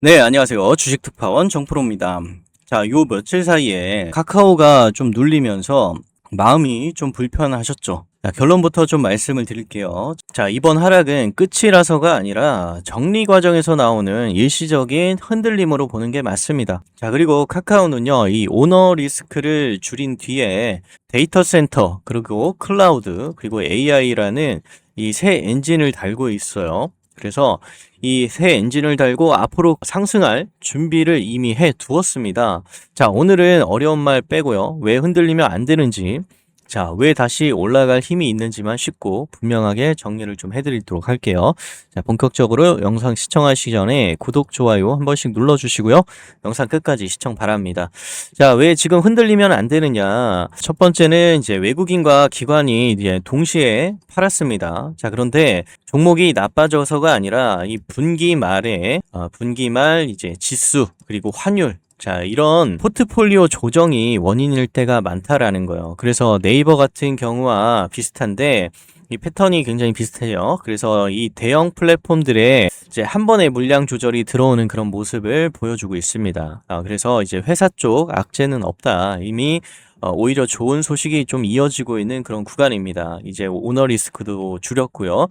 네, 안녕하세요. 주식특파원 정프로입니다. 자, 요 며칠 사이에 카카오가 좀 눌리면서 마음이 좀 불편하셨죠? 자, 결론부터 좀 말씀을 드릴게요. 자, 이번 하락은 끝이라서가 아니라 정리 과정에서 나오는 일시적인 흔들림으로 보는 게 맞습니다. 자, 그리고 카카오는요, 이 오너 리스크를 줄인 뒤에 데이터 센터, 그리고 클라우드, 그리고 AI라는 이 새 엔진을 달고 있어요. 그래서 이 새 엔진을 달고 앞으로 상승할 준비를 이미 해 두었습니다. 자, 오늘은 어려운 말 빼고요. 왜 흔들리면 안 되는지, 자, 왜 다시 올라갈 힘이 있는지만 쉽고 분명하게 정리를 좀 해드리도록 할게요. 자, 본격적으로 영상 시청하시기 전에 구독, 좋아요 한 번씩 눌러주시고요. 영상 끝까지 시청 바랍니다. 자, 왜 지금 흔들리면 안 되느냐? 첫 번째는 이제 외국인과 기관이 이제 동시에 팔았습니다. 자, 그런데 종목이 나빠져서가 아니라 이 분기 말에 분기 말 이제 지수 그리고 환율, 자, 이런 포트폴리오 조정이 원인일 때가 많다라는 거예요. 그래서 네이버 같은 경우와 비슷한데 이 패턴이 굉장히 비슷해요. 그래서 이 대형 플랫폼들의 이제 한 번에 물량 조절이 들어오는 그런 모습을 보여주고 있습니다. 그래서 이제 회사 쪽 악재는 없다. 이미 오히려 좋은 소식이 좀 이어지고 있는 그런 구간입니다. 이제 오너 리스크도 줄였고요.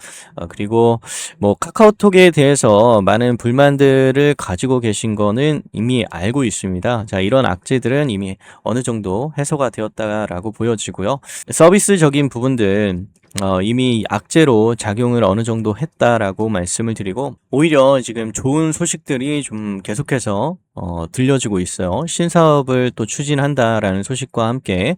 그리고 뭐 카카오톡에 대해서 많은 불만들을 가지고 계신 거는 이미 알고 있습니다. 자, 이런 악재들은 이미 어느 정도 해소가 되었다라고 보여지고요. 서비스적인 부분들 이미 악재로 작용을 어느 정도 했다라고 말씀을 드리고, 오히려 지금 좋은 소식들이 좀 계속해서 들려지고 있어요. 신사업을 또 추진한다라는 소식과 함께,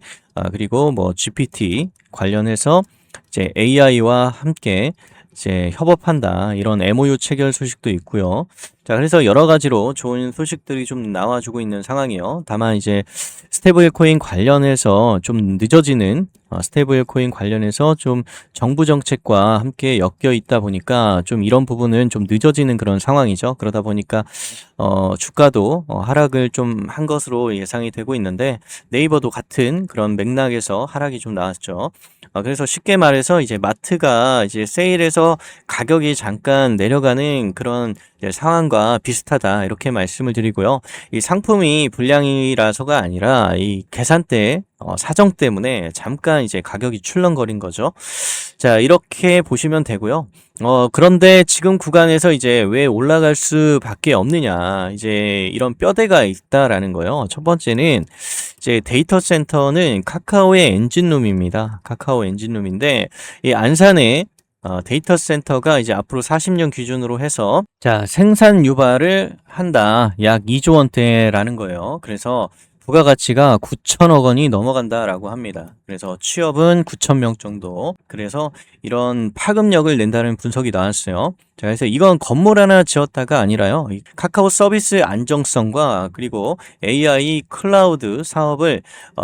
그리고 뭐 GPT 관련해서 이제 AI와 함께 이제 협업한다, 이런 MOU 체결 소식도 있고요. 자, 그래서 여러 가지로 좋은 소식들이 좀 나와주고 있는 상황이에요. 다만 이제 스테이블 코인 관련해서 좀 늦어지는, 스테이블 코인 관련해서 좀 정부 정책과 함께 엮여 있다 보니까 좀 이런 부분은 좀 늦어지는 그런 상황이죠. 그러다 보니까 주가도 하락을 좀 한 것으로 예상이 되고 있는데, 네이버도 같은 그런 맥락에서 하락이 좀 나왔죠. 그래서 쉽게 말해서 이제 마트가 이제 세일해서 가격이 잠깐 내려가는 그런 이제 상황과 비슷하다, 이렇게 말씀을 드리고요. 이 상품이 불량이라서가 아니라 이 계산대 사정 때문에 잠깐 이제 가격이 출렁거린 거죠. 자, 이렇게 보시면 되고요. 그런데 지금 구간에서 이제 왜 올라갈 수밖에 없느냐, 이제 이런 뼈대가 있다라는 거예요. 첫 번째는 이제 데이터 센터는 카카오의 엔진룸입니다. 카카오 엔진룸인데 이 안산에 데이터 센터가 이제 앞으로 40년 기준으로 해서 자, 생산 유발을 한다. 약 2조 원대라는 거예요. 그래서 부가가치가 9천억 원이 넘어간다라고 합니다. 그래서 취업은 9천 명 정도. 그래서 이런 파급력을 낸다는 분석이 나왔어요. 자, 그래서 이건 건물 하나 지었다가 아니라요. 이 카카오 서비스 안정성과 그리고 AI 클라우드 사업을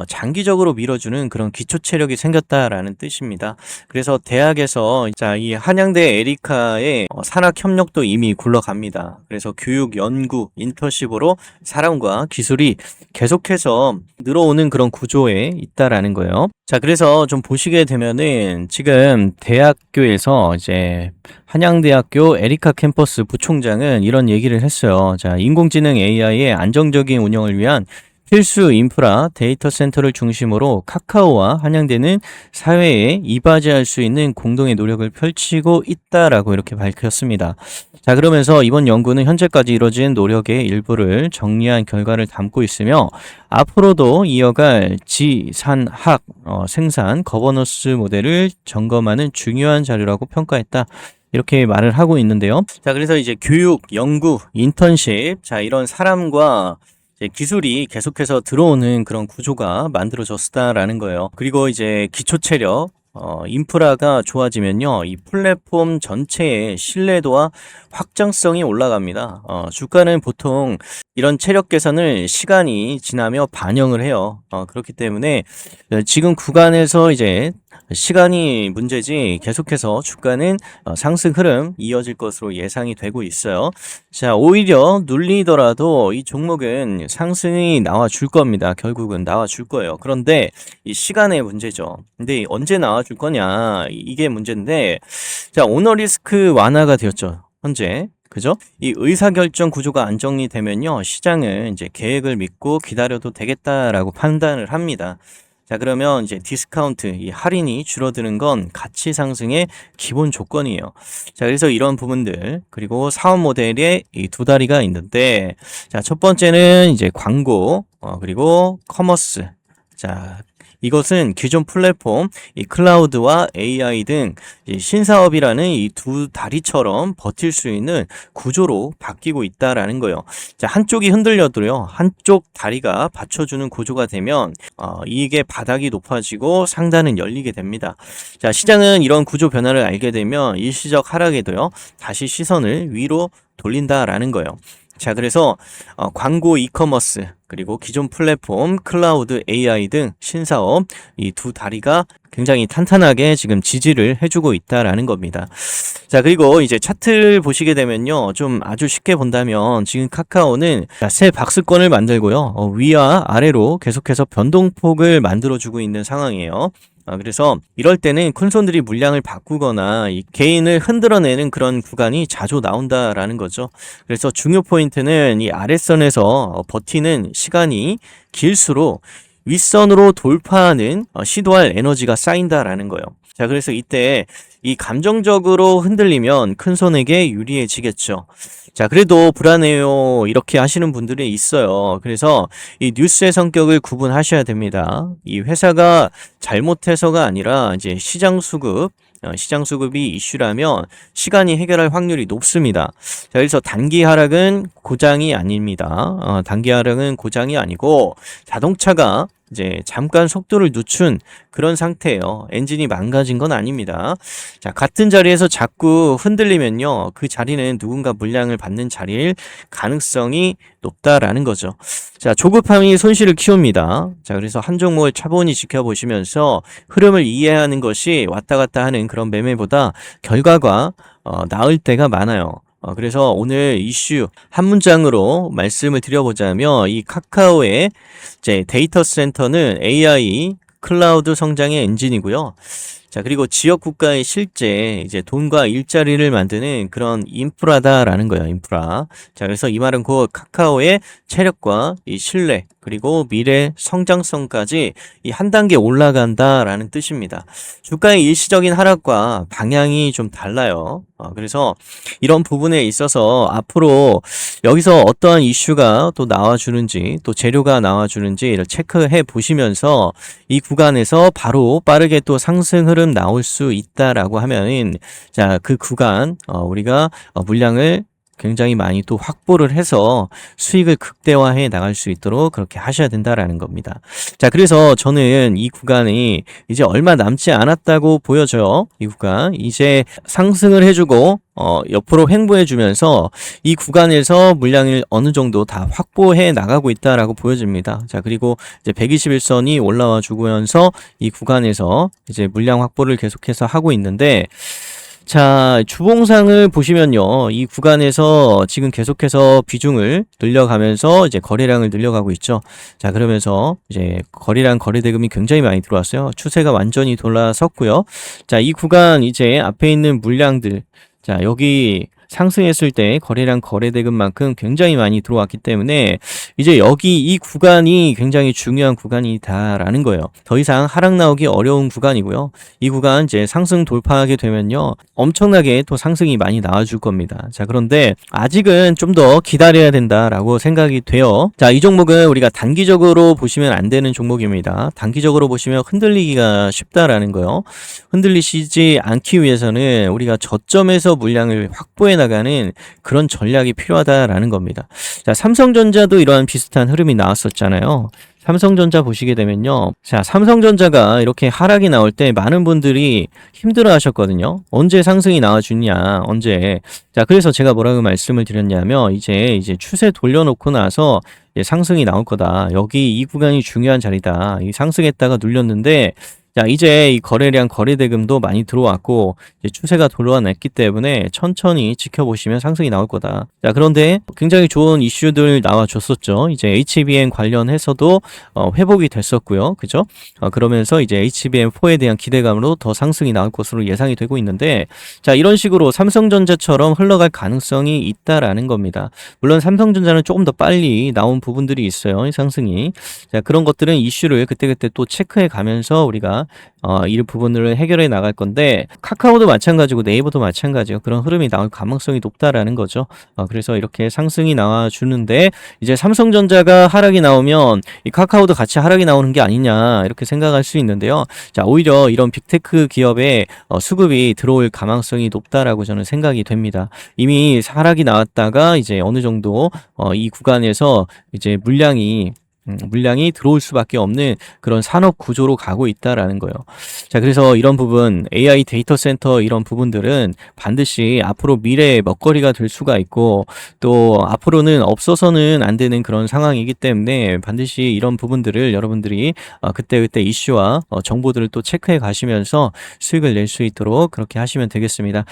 장기적으로 밀어주는 그런 기초 체력이 생겼다라는 뜻입니다. 그래서 대학에서 자, 이 한양대 에리카의 산학 협력도 이미 굴러갑니다. 그래서 교육, 연구, 인턴십으로 사람과 기술이 계속해서 늘어오는 그런 구조에 있다라는 거예요. 자, 그래서 좀 보시게 되면은 지금 대학교에서 이제 한양대학교 에리카 캠퍼스 부총장은 이런 얘기를 했어요. 자, 인공지능 AI의 안정적인 운영을 위한 필수 인프라 데이터 센터를 중심으로 카카오와 한양대는 사회에 이바지할 수 있는 공동의 노력을 펼치고 있다라고 이렇게 밝혔습니다. 자, 그러면서 이번 연구는 현재까지 이뤄진 노력의 일부를 정리한 결과를 담고 있으며 앞으로도 이어갈 지산학 생산 거버넌스 모델을 점검하는 중요한 자료라고 평가했다. 이렇게 말을 하고 있는데요. 자, 그래서 이제 교육, 연구, 인턴십, 자, 이런 사람과 이제 기술이 계속해서 들어오는 그런 구조가 만들어졌다라는 거예요. 그리고 이제 기초 체력, 인프라가 좋아지면요, 이 플랫폼 전체의 신뢰도와 확장성이 올라갑니다. 주가는 보통 이런 체력 개선을 시간이 지나며 반영을 해요. 그렇기 때문에 지금 구간에서 이제 시간이 문제지 계속해서 주가는 상승 흐름 이어질 것으로 예상이 되고 있어요. 자, 오히려 눌리더라도 이 종목은 상승이 나와줄 겁니다. 결국은 나와줄 거예요. 그런데 이 시간의 문제죠. 근데 언제 나와줄 거냐, 이게 문제인데, 자, 오너 리스크 완화가 되었죠. 현재. 그죠? 이 의사결정 구조가 안정리되면요, 시장은 이제 계획을 믿고 기다려도 되겠다라고 판단을 합니다. 자, 그러면 이제 디스카운트, 이 할인이 줄어드는 건 가치 상승의 기본 조건이에요. 자, 그래서 이런 부분들, 그리고 사업 모델에 이 두 다리가 있는데, 자, 첫 번째는 이제 광고, 그리고 커머스. 자, 이것은 기존 플랫폼, 이 클라우드와 AI 등 이 신사업이라는 이 두 다리처럼 버틸 수 있는 구조로 바뀌고 있다라는 거예요. 자, 한쪽이 흔들려도요, 한쪽 다리가 받쳐주는 구조가 되면 이익의 바닥이 높아지고 상단은 열리게 됩니다. 자, 시장은 이런 구조 변화를 알게 되면 일시적 하락에도요, 다시 시선을 위로 돌린다라는 거예요. 자, 그래서 광고, 이커머스, 그리고 기존 플랫폼, 클라우드, AI 등 신사업 이 두 다리가 굉장히 탄탄하게 지금 지지를 해주고 있다라는 겁니다. 자, 그리고 이제 차트를 보시게 되면요, 좀 아주 쉽게 본다면 지금 카카오는 새 박스권을 만들고요, 위와 아래로 계속해서 변동폭을 만들어주고 있는 상황이에요. 그래서 이럴 때는 큰손들이 물량을 바꾸거나 이 개인을 흔들어내는 그런 구간이 자주 나온다라는 거죠. 그래서 중요 포인트는 이 아랫선에서 버티는 시간이 길수록 윗선으로 돌파하는 시도할 에너지가 쌓인다라는 거예요. 자, 그래서 이때 이 감정적으로 흔들리면 큰손에게 유리해지겠죠. 자, 그래도 불안해요, 이렇게 하시는 분들이 있어요. 그래서 이 뉴스의 성격을 구분하셔야 됩니다. 이 회사가 잘못해서가 아니라 이제 시장 수급이 이슈라면 시간이 해결할 확률이 높습니다. 자, 그래서 단기 하락은 고장이 아닙니다. 단기 하락은 고장이 아니고 자동차가 이제 잠깐 속도를 늦춘 그런 상태예요. 엔진이 망가진 건 아닙니다. 자, 같은 자리에서 자꾸 흔들리면요, 그 자리는 누군가 물량을 받는 자리일 가능성이 높다라는 거죠. 자, 조급함이 손실을 키웁니다. 자, 그래서 한 종목을 차분히 지켜보시면서 흐름을 이해하는 것이 왔다 갔다 하는 그런 매매보다 결과가 나을 때가 많아요. 그래서 오늘 이슈 한 문장으로 말씀을 드려보자면, 이 카카오의 이제 데이터 센터는 AI 클라우드 성장의 엔진이고요. 자, 그리고 지역 국가의 실제 이제 돈과 일자리를 만드는 그런 인프라다라는 거예요, 인프라. 자, 그래서 이 말은 곧 카카오의 체력과 이 신뢰, 그리고 미래 성장성까지 이 한 단계 올라간다라는 뜻입니다. 주가의 일시적인 하락과 방향이 좀 달라요. 그래서 이런 부분에 있어서 앞으로 여기서 어떠한 이슈가 또 나와주는지, 또 재료가 나와주는지를 체크해 보시면서 이 구간에서 바로 빠르게 또 상승 흐름 나올 수 있다라고 하면은, 자, 그 구간 우리가 물량을 굉장히 많이 또 확보를 해서 수익을 극대화해 나갈 수 있도록 그렇게 하셔야 된다라는 겁니다. 자, 그래서 저는 이 구간이 이제 얼마 남지 않았다고 보여져요. 이 구간 이제 상승을 해주고 옆으로 횡보해주면서 이 구간에서 물량을 어느 정도 다 확보해 나가고 있다라고 보여집니다. 자, 그리고 이제 121선이 올라와 주면서 이 구간에서 이제 물량 확보를 계속해서 하고 있는데, 자, 주봉상을 보시면요, 이 구간에서 지금 계속해서 비중을 늘려가면서 이제 거래량을 늘려가고 있죠. 자, 그러면서 이제 거래량, 거래대금이 굉장히 많이 들어왔어요. 추세가 완전히 돌아섰고요. 자, 이 구간 이제 앞에 있는 물량들, 자, 여기 상승했을 때 거래량, 거래대금만큼 굉장히 많이 들어왔기 때문에 이제 여기 이 구간이 굉장히 중요한 구간이다라는 거예요. 더 이상 하락 나오기 어려운 구간이고요. 이 구간 이제 상승 돌파하게 되면요, 엄청나게 또 상승이 많이 나와줄 겁니다. 자, 그런데 아직은 좀 더 기다려야 된다라고 생각이 돼요. 자, 이 종목은 우리가 단기적으로 보시면 안 되는 종목입니다. 단기적으로 보시면 흔들리기가 쉽다라는 거예요. 흔들리시지 않기 위해서는 우리가 저점에서 물량을 확보해 나가는 그런 전략이 필요하다라는 겁니다. 자, 삼성전자도 이러한 비슷한 흐름이 나왔었잖아요. 삼성전자 보시게 되면요, 자, 삼성전자가 이렇게 하락이 나올 때 많은 분들이 힘들어 하셨거든요. 언제 상승이 나와주냐, 언제. 자, 그래서 제가 뭐라고 말씀을 드렸냐면, 이제 추세 돌려놓고 나서 상승이 나올 거다. 여기 이 구간이 중요한 자리다. 이 상승했다가 눌렸는데, 자, 이제 이 거래량 거래 대금도 많이 들어왔고 이제 추세가 돌아왔기 때문에 천천히 지켜보시면 상승이 나올 거다. 자, 그런데 굉장히 좋은 이슈들 나와줬었죠. 이제 HBM 관련해서도 회복이 됐었고요. 그죠? 그러면서 이제 HBM4에 대한 기대감으로 더 상승이 나올 것으로 예상이 되고 있는데, 자, 이런 식으로 삼성전자처럼 흘러갈 가능성이 있다라는 겁니다. 물론 삼성전자는 조금 더 빨리 나온 부분들이 있어요. 이 상승이. 자, 그런 것들은 이슈를 그때그때 또 체크해 가면서 우리가 이 부분을 해결해 나갈 건데, 카카오도 마찬가지고 네이버도 마찬가지고 그런 흐름이 나올 가능성이 높다라는 거죠. 그래서 이렇게 상승이 나와주는데, 이제 삼성전자가 하락이 나오면 이 카카오도 같이 하락이 나오는 게 아니냐 이렇게 생각할 수 있는데요. 자, 오히려 이런 빅테크 기업에 수급이 들어올 가능성이 높다라고 저는 생각이 됩니다. 이미 하락이 나왔다가 이제 어느 정도 이 구간에서 이제 물량이 들어올 수밖에 없는 그런 산업 구조로 가고 있다라는 거예요. 자, 그래서 이런 부분, AI 데이터 센터 이런 부분들은 반드시 앞으로 미래의 먹거리가 될 수가 있고, 또 앞으로는 없어서는 안 되는 그런 상황이기 때문에 반드시 이런 부분들을 여러분들이 그때그때 이슈와 정보들을 또 체크해 가시면서 수익을 낼 수 있도록 그렇게 하시면 되겠습니다.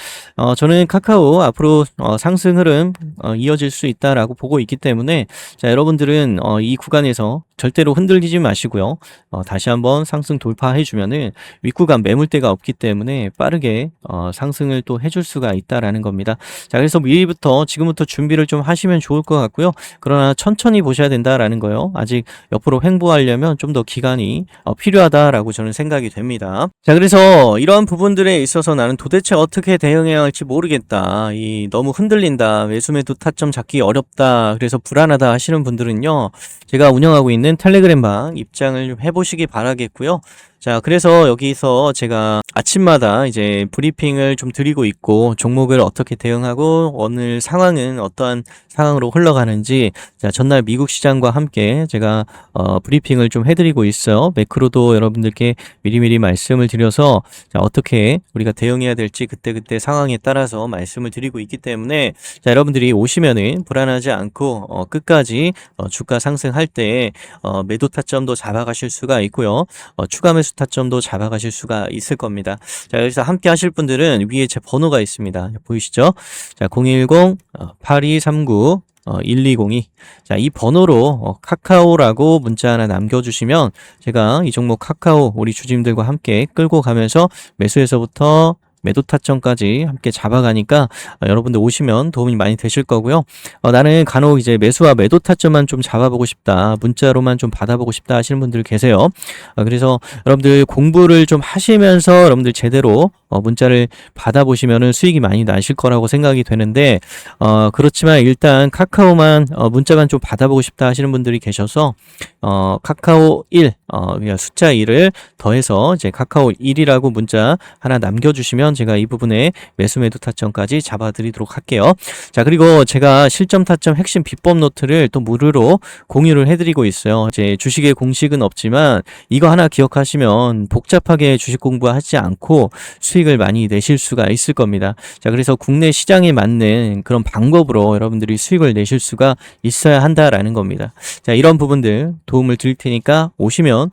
저는 카카오 앞으로 상승 흐름 이어질 수 있다라고 보고 있기 때문에, 자, 여러분들은 이 구간에서 절대로 흔들리지 마시고요. 다시 한번 상승 돌파해주면은 윗구간 매물대가 없기 때문에 빠르게 상승을 또 해줄 수가 있다라는 겁니다. 자, 그래서 미리부터 지금부터 준비를 좀 하시면 좋을 것 같고요. 그러나 천천히 보셔야 된다라는 거요. 아직 옆으로 횡보하려면 좀 더 기간이 필요하다라고 저는 생각이 됩니다. 자, 그래서 이러한 부분들에 있어서 나는 도대체 어떻게 대응해야 할지 모르겠다. 너무 흔들린다. 매수매도 타점 잡기 어렵다. 그래서 불안하다 하시는 분들은요, 제가 운영하고 있는 텔레그램방 입장을 좀 해보시기 바라겠고요. 자, 그래서 여기서 제가 아침마다 이제 브리핑을 좀 드리고 있고, 종목을 어떻게 대응하고 오늘 상황은 어떠한 상황으로 흘러가는지, 자, 전날 미국 시장과 함께 제가 브리핑을 좀 해드리고 있어요. 매크로도 여러분들께 미리미리 말씀을 드려서, 자, 어떻게 우리가 대응해야 될지 그때그때 상황에 따라서 말씀을 드리고 있기 때문에, 자, 여러분들이 오시면은 불안하지 않고 끝까지 주가 상승할 때 매도 타점도 잡아가실 수가 있고요. 추가 매수 타점도 잡아가실 수가 있을 겁니다. 자, 여기서 함께 하실 분들은 위에 제 번호가 있습니다. 보이시죠? 자, 010-8239-1202. 자, 이 번호로 카카오라고 문자 하나 남겨주시면 제가 이 종목 카카오 우리 주주님들과 함께 끌고 가면서 매수에서부터 매도 타점까지 함께 잡아가니까 여러분들 오시면 도움이 많이 되실 거고요. 나는 간혹 이제 매수와 매도 타점만 좀 잡아보고 싶다, 문자로만 좀 받아보고 싶다 하시는 분들 계세요. 그래서 여러분들 공부를 좀 하시면서 여러분들 제대로 문자를 받아보시면은 수익이 많이 나실 거라고 생각이 되는데, 그렇지만 일단 카카오만 문자만 좀 받아보고 싶다 하시는 분들이 계셔서 카카오 1 그냥 숫자 1을 더해서 이제 카카오 1이라고 문자 하나 남겨주시면 제가 이 부분에 매수 매도 타점까지 잡아드리도록 할게요. 자, 그리고 제가 실점 타점 핵심 비법 노트를 또 무료로 공유를 해드리고 있어요. 이제 주식의 공식은 없지만 이거 하나 기억하시면 복잡하게 주식 공부하지 않고 수익을 많이 내실 수가 있을 겁니다. 자, 그래서 국내 시장에 맞는 그런 방법으로 여러분들이 수익을 내실 수가 있어야 한다라는 겁니다. 자, 이런 부분들 도움을 드릴 테니까 오시면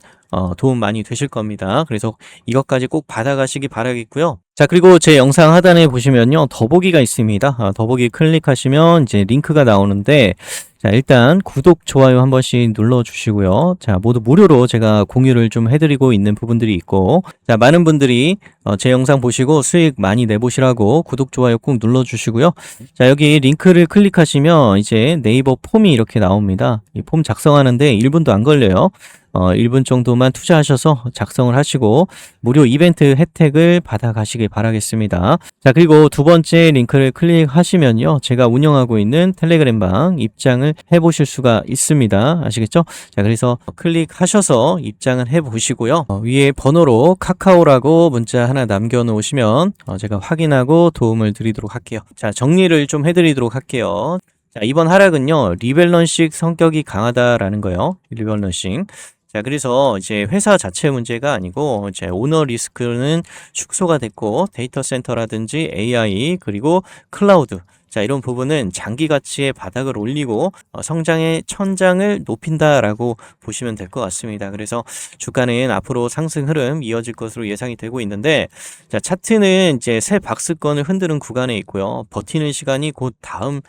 도움 많이 되실 겁니다. 그래서 이것까지 꼭 받아가시기 바라겠고요. 자, 그리고 제 영상 하단에 보시면요, 더보기가 있습니다. 더보기 클릭하시면 이제 링크가 나오는데, 자, 일단 구독, 좋아요 한 번씩 눌러주시고요. 자, 모두 무료로 제가 공유를 좀 해드리고 있는 부분들이 있고, 자, 많은 분들이 제 영상 보시고 수익 많이 내보시라고 구독, 좋아요 꼭 눌러주시고요. 자, 여기 링크를 클릭하시면 이제 네이버 폼이 이렇게 나옵니다. 이 폼 작성하는데 1분도 안 걸려요. 1분 정도만 투자하셔서 작성을 하시고 무료 이벤트 혜택을 받아가시길 바라겠습니다. 자, 그리고 두 번째 링크를 클릭하시면요, 제가 운영하고 있는 텔레그램방 입장을 해보실 수가 있습니다. 아시겠죠? 자, 그래서 클릭하셔서 입장을 해보시고요. 위에 번호로 카카오라고 문자 하나 남겨놓으시면 제가 확인하고 도움을 드리도록 할게요. 자, 정리를 좀 해드리도록 할게요. 자, 이번 하락은요, 리밸런싱 성격이 강하다라는 거예요. 리밸런싱. 자, 그래서 이제 회사 자체 문제가 아니고 이제 오너 리스크는 축소가 됐고, 데이터 센터라든지 AI 그리고 클라우드, 자, 이런 부분은 장기 가치의 바닥을 올리고 성장의 천장을 높인다라고 보시면 될 것 같습니다. 그래서 주가는 앞으로 상승 흐름 이어질 것으로 예상이 되고 있는데, 자, 차트는 이제 새 박스권을 흔드는 구간에 있고요. 버티는 시간이 곧 다음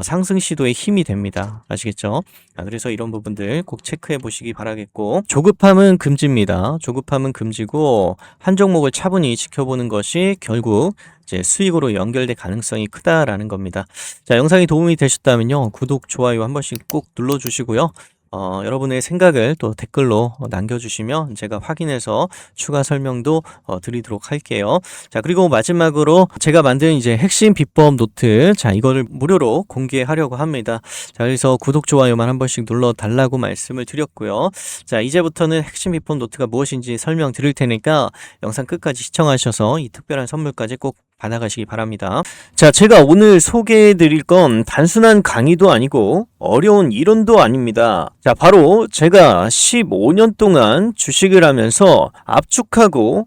상승 시도에 힘이 됩니다. 아시겠죠? 그래서 이런 부분들 꼭 체크해 보시기 바라겠고, 조급함은 금지입니다. 조급함은 금지고 한 종목을 차분히 지켜보는 것이 결국 이제 수익으로 연결될 가능성이 크다라는 겁니다. 자, 영상이 도움이 되셨다면요, 구독, 좋아요 한 번씩 꼭 눌러주시고요. 여러분의 생각을 또 댓글로 남겨주시면 제가 확인해서 추가 설명도 드리도록 할게요. 자, 그리고 마지막으로 제가 만든 이제 핵심 비법 노트, 자, 이거를 무료로 공개하려고 합니다. 자, 그래서 구독, 좋아요만 한 번씩 눌러 달라고 말씀을 드렸고요. 자, 이제부터는 핵심 비법 노트가 무엇인지 설명 드릴 테니까 영상 끝까지 시청하셔서 이 특별한 선물까지 꼭 받아가시기 바랍니다. 자, 제가 오늘 소개해 드릴 건 단순한 강의도 아니고 어려운 이론도 아닙니다. 자, 바로 제가 15년 동안 주식을 하면서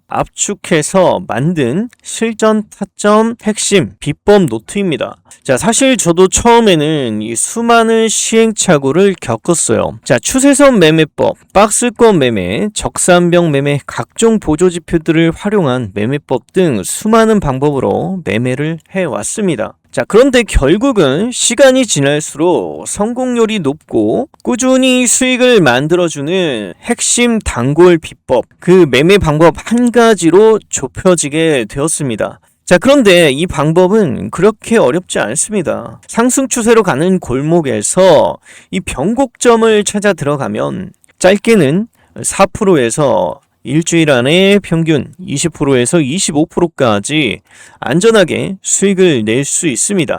압축해서 만든 실전 타점 핵심 비법 노트입니다. 자, 사실 저도 처음에는 이 수많은 시행착오를 겪었어요. 자, 추세선 매매법, 박스권 매매, 적산병 매매, 각종 보조지표들을 활용한 매매법 등 수많은 방법으로 매매를 해왔습니다. 자, 그런데 결국은 시간이 지날수록 성공률이 높고 꾸준히 수익을 만들어주는 핵심 단골 비법, 그 매매 방법 한 가지로 좁혀지게 되었습니다. 자, 그런데 이 방법은 그렇게 어렵지 않습니다. 상승 추세로 가는 골목에서 이 변곡점을 찾아 들어가면 짧게는 4%에서 일주일 안에 평균 20%에서 25%까지 안전하게 수익을 낼 수 있습니다.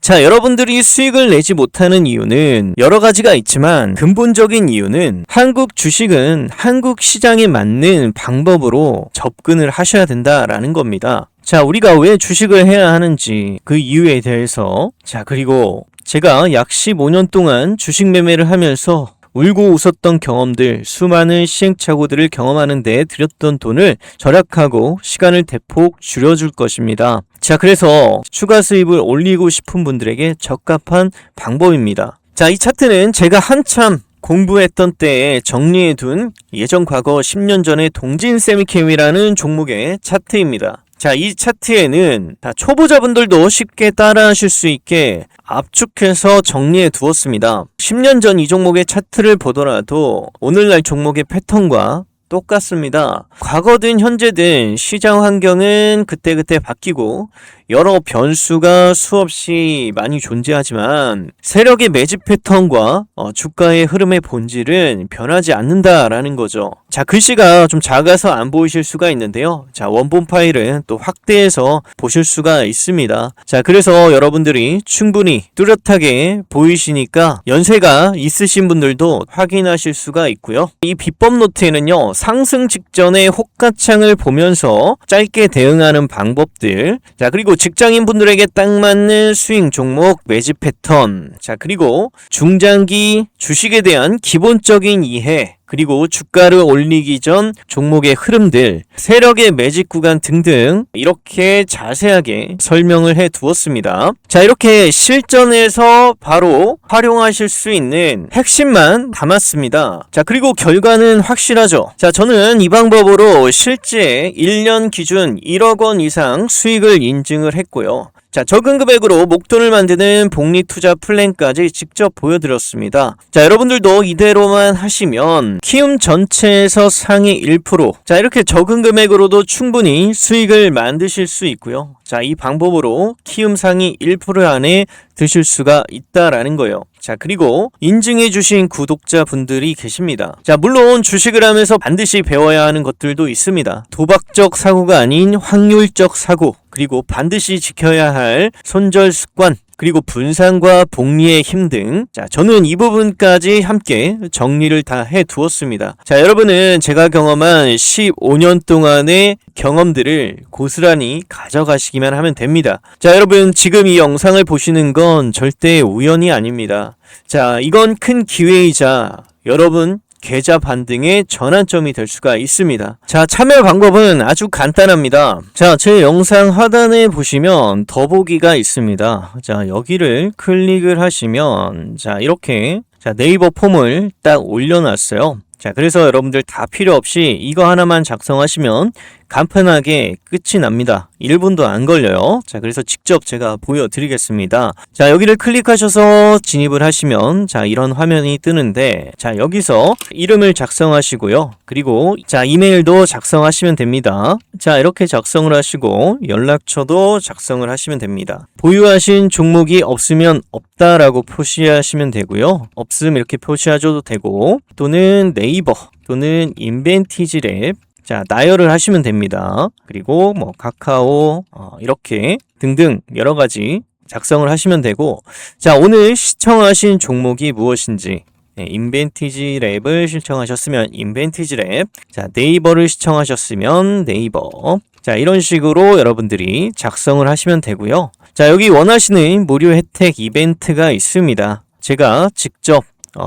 자, 여러분들이 수익을 내지 못하는 이유는 여러 가지가 있지만 근본적인 이유는 한국 주식은 한국 시장에 맞는 방법으로 접근을 하셔야 된다라는 겁니다. 자, 우리가 왜 주식을 해야 하는지 그 이유에 대해서, 자, 그리고 제가 약 15년 동안 주식 매매를 하면서 울고 웃었던 경험들, 수많은 시행착오들을 경험하는 데 들였던 돈을 절약하고 시간을 대폭 줄여줄 것입니다. 자, 그래서 추가 수입을 올리고 싶은 분들에게 적합한 방법입니다. 자, 이 차트는 제가 한참 공부했던 때에 정리해둔 예전 과거 10년 전의 동진 세미캠이라는 종목의 차트입니다. 자, 이 차트에는 다 초보자분들도 쉽게 따라하실 수 있게 압축해서 정리해 두었습니다. 10년 전 이 종목의 차트를 보더라도 오늘날 종목의 패턴과 똑같습니다. 과거든 현재든 시장 환경은 그때그때 바뀌고 여러 변수가 수없이 많이 존재하지만 세력의 매집 패턴과 주가의 흐름의 본질은 변하지 않는다라는 거죠. 자, 글씨가 좀 작아서 안 보이실 수가 있는데요. 자, 원본 파일은 또 확대해서 보실 수가 있습니다. 자, 그래서 여러분들이 충분히 뚜렷하게 보이시니까 연세가 있으신 분들도 확인하실 수가 있고요. 이 비법 노트에는요, 상승 직전에 호가창을 보면서 짧게 대응하는 방법들, 자, 그리고 직장인 분들에게 딱 맞는 스윙 종목 매집 패턴, 자, 그리고 중장기 주식에 대한 기본적인 이해, 그리고 주가를 올리기 전 종목의 흐름들, 세력의 매집 구간 등등 이렇게 자세하게 설명을 해 두었습니다. 자, 이렇게 실전에서 바로 활용하실 수 있는 핵심만 담았습니다. 자, 그리고 결과는 확실하죠. 자, 저는 이 방법으로 실제 1년 기준 1억 원 이상 수익을 인증을 했고요. 자, 적은 금액으로 목돈을 만드는 복리투자 플랜까지 직접 보여드렸습니다. 자, 여러분들도 이대로만 하시면 키움 전체에서 상위 1%, 자, 이렇게 적은 금액으로도 충분히 수익을 만드실 수 있고요. 자, 이 방법으로 키움 상위 1% 안에 드실 수가 있다라는 거예요. 자, 그리고 인증해주신 구독자분들이 계십니다. 자, 물론 주식을 하면서 반드시 배워야 하는 것들도 있습니다. 도박적 사고가 아닌 확률적 사고, 그리고 반드시 지켜야 할 손절 습관, 그리고 분산과 복리의 힘 등, 자, 저는 이 부분까지 함께 정리를 다 해두었습니다. 자, 여러분은 제가 경험한 15년 동안의 경험들을 고스란히 가져가시기만 하면 됩니다. 자, 여러분, 지금 이 영상을 보시는 건 절대 우연이 아닙니다. 자, 이건 큰 기회이자 여러분 계좌 반등의 전환점이 될 수가 있습니다. 자, 참여 방법은 아주 간단합니다. 자, 제 영상 하단에 보시면 더보기가 있습니다. 자, 여기를 클릭을 하시면 자, 이렇게 자, 네이버 폼을 딱 올려놨어요. 자, 그래서 여러분들 다 필요 없이 이거 하나만 작성하시면 간편하게 끝이 납니다. 1분도 안 걸려요. 자, 그래서 직접 제가 보여드리겠습니다. 자, 여기를 클릭하셔서 진입을 하시면 자, 이런 화면이 뜨는데 자, 여기서 이름을 작성하시고요. 그리고 자, 이메일도 작성하시면 됩니다. 자, 이렇게 작성을 하시고 연락처도 작성을 하시면 됩니다. 보유하신 종목이 없으면 없다라고 표시하시면 되고요. 없음 이렇게 표시하셔도 되고 또는 네이버 또는 인벤티지랩 자, 나열을 하시면 됩니다. 그리고 뭐 카카오 이렇게 등등 여러 가지 작성을 하시면 되고 자, 오늘 시청하신 종목이 무엇인지 네, 인벤티지 랩을 신청하셨으면 인벤티지 랩 자, 네이버를 시청하셨으면 네이버 자, 이런 식으로 여러분들이 작성을 하시면 되고요. 자, 여기 원하시는 무료 혜택 이벤트가 있습니다. 제가 직접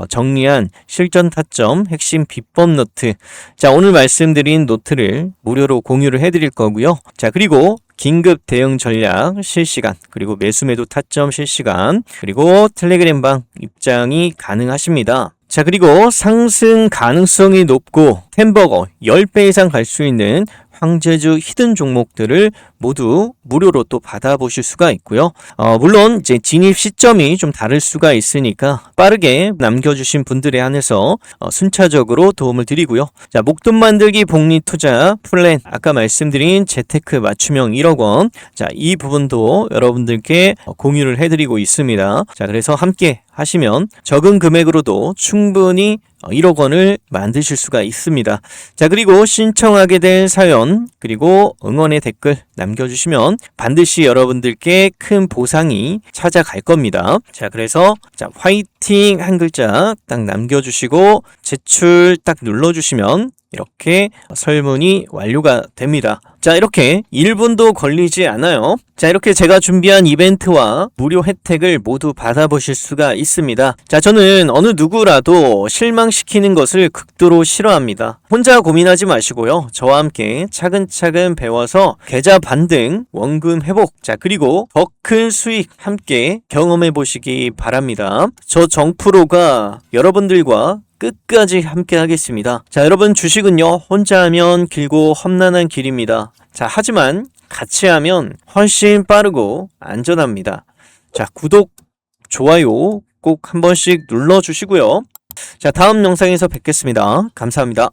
정리한 실전 타점 핵심 비법 노트 자, 오늘 말씀드린 노트를 무료로 공유를 해드릴 거고요. 자, 그리고 긴급 대응 전략 실시간 그리고 매수매도 타점 실시간 그리고 텔레그램방 입장이 가능하십니다. 자, 그리고 상승 가능성이 높고 햄버거 10배 이상 갈 수 있는 황제주 히든 종목들을 모두 무료로 또 받아보실 수가 있고요. 물론 이제 진입 시점이 좀 다를 수가 있으니까 빠르게 남겨주신 분들에 한해서 순차적으로 도움을 드리고요. 자, 목돈 만들기 복리 투자 플랜 아까 말씀드린 재테크 맞춤형 1억 원. 자, 이 부분도 여러분들께 공유를 해드리고 있습니다. 자, 그래서 함께 하시면 적은 금액으로도 충분히 1억 원을 만드실 수가 있습니다. 자, 그리고 신청하게 된 사연 그리고 응원의 댓글 남겨주시면 반드시 여러분들께 큰 보상이 찾아갈 겁니다. 자, 그래서 자, 화이팅 한 글자 딱 남겨주시고 제출 딱 눌러주시면 이렇게 설문이 완료가 됩니다. 자, 이렇게 1분도 걸리지 않아요. 자, 이렇게 제가 준비한 이벤트와 무료 혜택을 모두 받아보실 수가 있습니다. 자, 저는 어느 누구라도 실망시키는 것을 극도로 싫어합니다. 혼자 고민하지 마시고요. 저와 함께 차근차근 배워서 계좌 반등, 원금 회복, 자, 그리고 더 큰 수익 함께 경험해 보시기 바랍니다. 저 정프로가 여러분들과 끝까지 함께 하겠습니다. 자, 여러분 주식은요, 혼자 하면 길고 험난한 길입니다. 자, 하지만 같이 하면 훨씬 빠르고 안전합니다. 자, 구독, 좋아요 꼭 한 번씩 눌러주시고요. 자, 다음 영상에서 뵙겠습니다. 감사합니다.